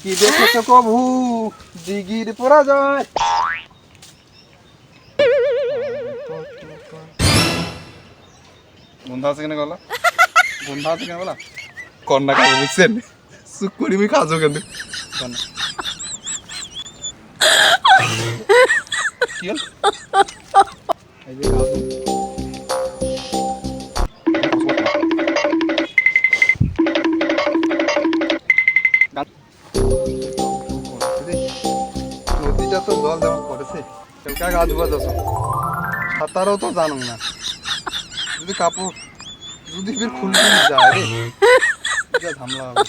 কি দেখেছো কভু দিঘির পরাজয়? বন্ধা আছে কেন গলা? বন্ধা আছে কেন গলা? কন্যা কাজে বুঝছেন? সুখ করি আমি কাজও কেন? কি হল? এই যে কাজু নদীটা তো জল যেমন করেছে কেলকা গাছ বাজাছো সাঁতারও তো জানো না যদি কাপড় যদি ফির খুলতে যায় রে যা ঝামেলা হবে।